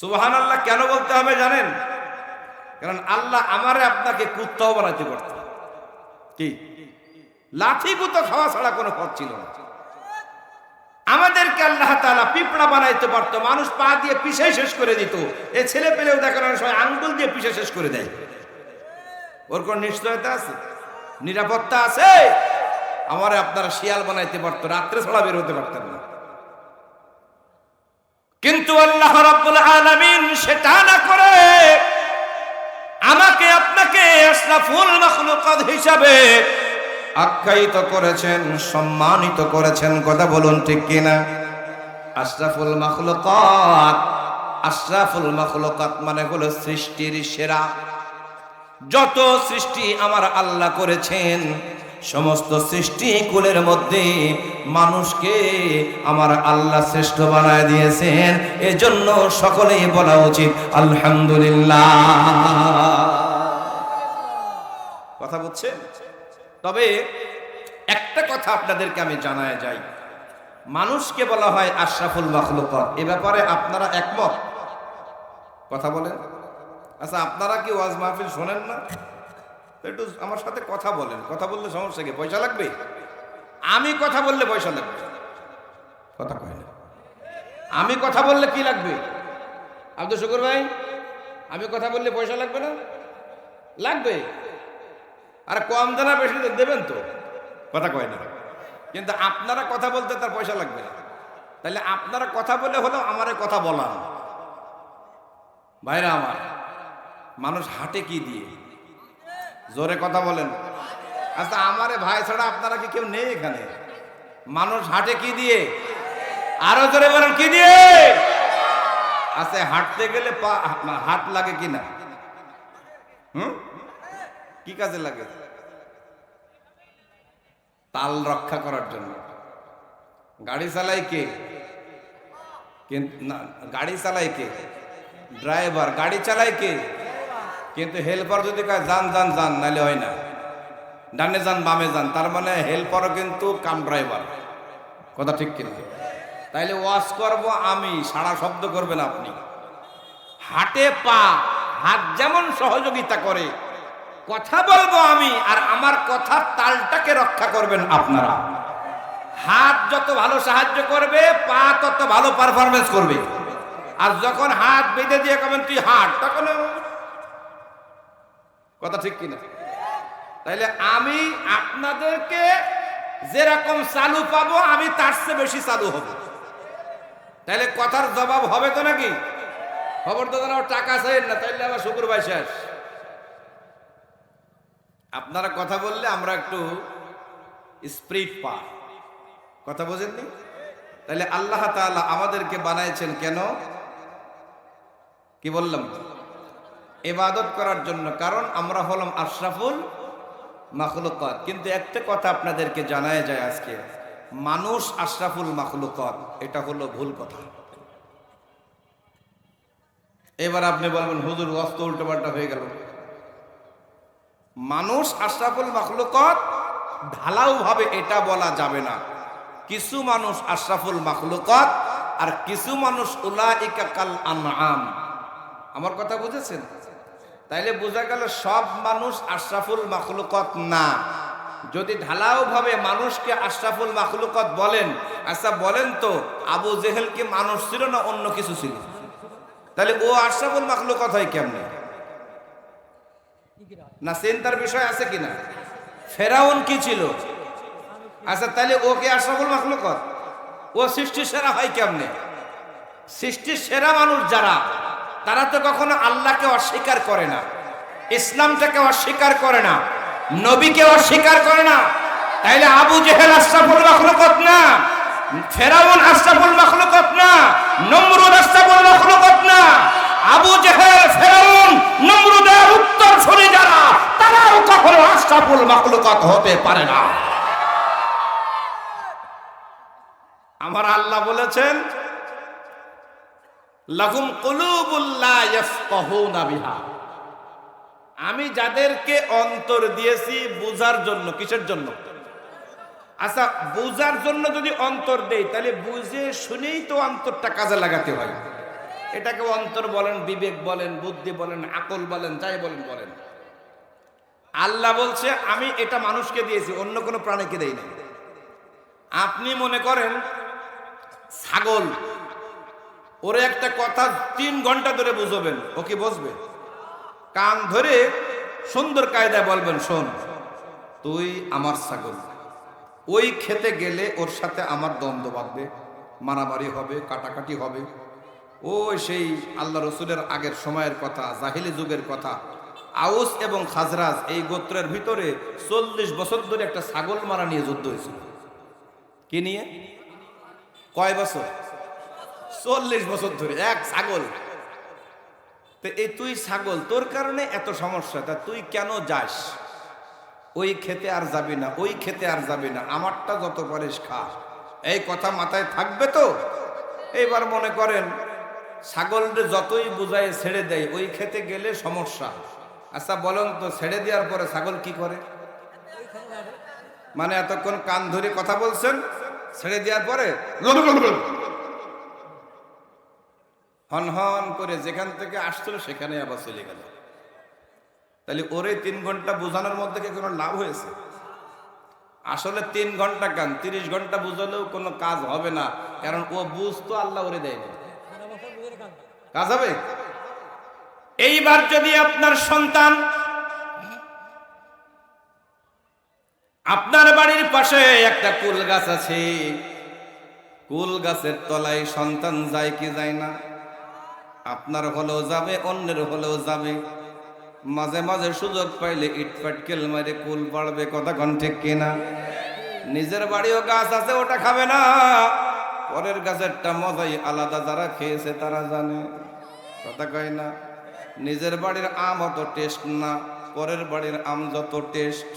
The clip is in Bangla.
সুবহানাল্লাহ কেন বলতে হবে জানেন? কারণ আল্লাহ আমারে আপনাকে কুত্তাও বানাইতে পারত। কি লাঠি কুতো খাওয়া ছাড়া কোনো পথ ছিল না। আমাদেরকে আল্লাহ তাআলা পিঁপড়া বানাইতে পারতো, মানুষ পা দিয়ে পিষে শেষ করে দিত। এই ছেলে পেলেও দেখানোর সময় আঙ্গুল দিয়ে পিষে শেষ করে দেয়। ওর কোন নিশ্চয়তা আছে? নিরাপত্তা আছে? আমারে আপনারা শিয়াল বানাইতে পারতো, রাত্রে ছাড়া বের হতে পারতেন না। কিন্তু আল্লাহ রাব্বুল আলামিন সেটা না করে আমাকে আপনাকে আশরাফুল মাখলুকাত হিসাবে আখ্যায়িত করেছেন, সম্মানিত করেছেন। কথা বলুন ঠিক কিনা? আশরাফুল মাখলুকাত, আশরাফুল মাখলুকাত মানে হলো সৃষ্টির সেরা। যত সৃষ্টি আমার আল্লাহ করেছেন, সমস্ত সৃষ্টি কুলের মধ্যে মানুষকে আমার আল্লাহ শ্রেষ্ঠ বানায় দিয়েছেন। এজন্য সকলেই বলা উচিত আলহামদুলিল্লাহ। কথা বুঝছেন? তবে একটা কথা আপনাদেরকে আমি জানায় যাই, মানুষকে বলা হয় আশরাফুল মাখলুকাত। এ ব্যাপারে আপনারা একমত? কথা বলেন। আচ্ছা, আপনারা কি ওয়াজ মাহফিল শোনেন না? একটু আমার সাথে কথা বলেন। কথা বললে সমস্যা কি? পয়সা লাগবে? আমি কথা বললে পয়সা লাগবে? কথা কয় না। আমি কথা বললে কি লাগবে? আব্দুল শুকুর ভাই, আমি কথা বললে পয়সা লাগবে না? লাগবে। আর কম জানা বেশি দেবেন তো? কথা কয় না। কিন্তু আপনারা কথা বলতে তার পয়সা লাগবে না। তাহলে আপনারা কথা বলে হলো আমারে কথা বলান। ভাইরা আমার, মানুষ হাঁটে কি দিয়ে? জোরে কথা বলেন। আচ্ছা, আমারে ভাই ছাড়া আপনারা কি কেউ নেই এখানে? মানুষ হাঁটে কি দিয়ে? আরো জোরে বলেন, কি দিয়ে? আচ্ছা, হাঁটতে গেলে হাত লাগে কিনা? কি কাজে লাগে? তাল রক্ষা করার জন্য। গাড়ি চালায় কে? না, গাড়ি চালায় কে? ড্রাইভার। গাড়ি চালায় কে? কিন্তু হেল্পার যদি কয় যান যান যান, নাহলে হয় না। ডানে যান বামে যান, তার মানে হেল্পারও কিন্তু কাম ড্রাইভার। কথা ঠিক কিনা? তাইলে ওয়াশ করব আমি, সারা শব্দ করবেন আপনি। হাটে পা, হাত যেমন সহযোগিতা করে, কথা বলবো আমি, আর আমার কথার তালটাকে রক্ষা করবেন আপনারা। হাত যত ভালো সাহায্য করবে, পা তত ভালো পারফরমেন্স করবে। আর যখন হাত বেঁধে দিয়ে কবেন তুই হাট, তখন কথা ঠিক কিনা? তাইলে আমি আপনাদেরকে যেরকম চালু পাবো, আমি তার চেয়ে বেশি চালু হব। তাইলে কথার জবাব হবে তো নাকি? খবর তো যেন টাকা চাইেন না, তাইলে আবার শুকুর ভাই শেষ। আপনারা কথা বললে আমরা একটু স্পিরিট পাই। কথা বোঝেননি? তাহলে আল্লাহ তাআলা আমাদেরকে বানাইছেন কেন? কি বললাম? ইবাদত করার জন্য। কারণ আমরা হলাম আশরাফুল মাখলুকাত। কিন্তু একটা কথা আপনাদেরকে জানায় যায় আজকে, মানুষ আশরাফুল মাখলুকাত, এটা হলো ভুল কথা। এবার আপনি বলবেন হুজুর ওয়াজ তো উল্টোপাল্টা হয়ে গেল। মানুষ আশরাফুল মাখলুকাত ঢালাও ভাবে এটা বলা যাবে না। কিছু মানুষ আশরাফুল মাখলুকাত, আর কিছু মানুষ উলাইকা কাল আনআম। আমার কথা বুঝেছেন? তাইলে বোঝা গেল সব মানুষ আশরাফুল মাখলুকাত না। যদি ঢালাও ভাবে মানুষকে আশরাফুল মাখলুকাত বলেন, আচ্ছা বলেন তো, আবু জেহেল কি মানুষ ছিল না অন্য কিছু ছিল? তাহলে ও আশরাফুল মাখলুকাত হয় কেমনে? না চিন্তার বিষয় আছে কিনা? ফেরাউন কি ছিল? আচ্ছা তাহলে ও কি আশরাফুল মাখলুকাত? ও সৃষ্টির সেরা হয় কেমনে? সৃষ্টির সেরা মানুষ যারা, তারা তো কখনো আল্লাহকে অস্বীকার করে না, ইসলামটাকে অস্বীকার করে না, নবীকে অস্বীকার করে না। তাইলে আবু জেহেল আশরাফুল মাখলুকাত না, ফেরাউন আশরাফুল মাখলুকাত না, নমরুদ আশরাফুল মাখলুকাত না। আবু জেহেল, ফেরাউন, নমরুদের উত্তরসূরি যারা, তারাও কখনো আশরাফুল মাখলুকাত হতে পারে না। আমার আল্লাহ বলেছেন লাহুম কুলুবুল লা ইয়াফকাহুনা বিহা। আমি যাদেরকে অন্তর দিয়েছি বুঝার জন্য। কিসের জন্য? আচ্ছা, বুঝার জন্য যদি অন্তর দেই, তাহলে বুঝে শুনেই তো অন্তরটা কাজে লাগাতে হয়। এটাকে অন্তর বলেন, বিবেক বলেন, বুদ্ধি বলেন, আকল বলেন, যাই বলেন বলেন। আল্লাহ বলছে আমি এটা মানুষকে দিয়েছি, অন্য কোনো প্রাণীকে দেই না। আপনি মনে করেন ছাগল, ওরে একটা কথা 3 ঘন্টা ধরে বুঝবেন, ও কি বুঝবে? কান ধরে সুন্দর কায়দায় বলবেন, শোন তুই আমার ছাগল, ওই খেতে গেলে ওর সাথে আমার দ্বন্দ্ব বাঁধবে, মারামারি হবে, কাটাকাটি হবে। ও সেই আল্লাহ রসুলের আগের সময়ের কথা, জাহিলি যুগের কথা। আউস এবং খাজরাজ এই গোত্রের ভিতরে 40 বছর ধরে একটা ছাগল মারা নিয়ে যুদ্ধ হয়েছিল। কি নিয়ে? কয় বছর? 40 বছর ধরে এক ছাগল। তো এই তুই ছাগল, তোর কারণে এত সমস্যা, তা তুই কেন যাস? ওই খেতে আর যাবি না, ওই খেতে আর যাবি না, আমারটা যত পারিস খা। এই কথা মাথায় থাকবে তো? এইবার মনে করেন ছাগলটা যতই বুঝায় ছেড়ে দেয়, ওই খেতে গেলে সমস্যা। আচ্ছা বলেন তো, ছেড়ে দেওয়ার পরে ছাগল কি করে? মানে এতক্ষণ কান ধরে কথা বলছেন, ছেড়ে দেওয়ার পরে হন হন করে যেখান থেকে আসছিল সেখানে আবার চলে গেল। তাহলে ওরে 3 ঘন্টা বোঝানোর মধ্যে কি কোনো লাভ হয়েছে? আসলে 3 ঘন্টা কান 30 ঘন্টা বুঝালেও কোনো কাজ হবে না, কারণ ও বুঝতো আল্লাহ ওরে দেয়নি। কাজ হবে? এইবার যদি আপনার সন্তান আপনার বাড়ির পাশে একটা কুল গাছ আছে, কুল গাছের তলায় সন্তান যায় কি যায় না? আপনার হলেও যাবে, অন্যের হলেও যাবে। মাঝে মাঝে সুযোগ পাইলে ইট পাটকেল মারে কুল পাড়বে, কথা কোন ঠিক কিনা? নিজের বাড়িও গাছ আছে, ওটা খাবে না। পরের গাছেরটা মজাই আলাদা, যারা খেয়েছে তারা জানে, কথা কয় না? নিজের বাড়ির আম অত টেস্ট না, পরের বাড়ির আম যত টেস্ট।